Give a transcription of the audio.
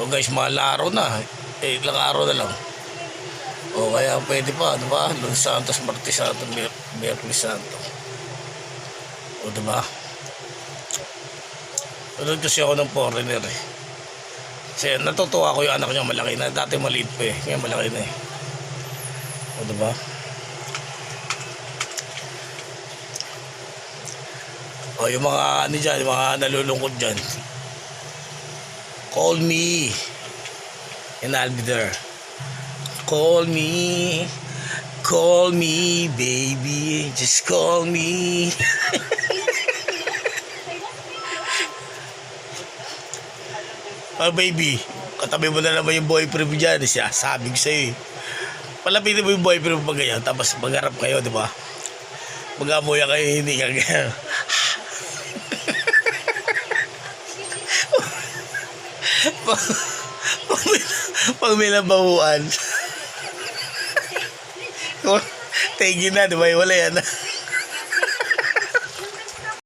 O guys, mahal na araw na. Ilang araw na lang. O kaya pwede pa, diba? Lunes Santos, Martes Santo, Miyerkules Santo. O diba? Tulad kasi ako ng foreigner eh. Kasi natutuwa ko yung anak niya malaki na. Dati maliit pa eh. Ngayon malaki na eh. O diba? O yung mga ano dyan, yung mga nalulungkot dyan. Call me. And I'll be there. Call me. Call me, baby. Just call me. Oh baby, katabi mo na naman yung boyfriend mo dyan. Sabi ko sa'yo eh. Palapitin mo yung boyfriend mo pag ganyan. Tapos magharap kayo, di ba? Mag-amuya kayo, hindi ka ganyan. Pag may nabahuan. Tingin na, di ba? Wala yan.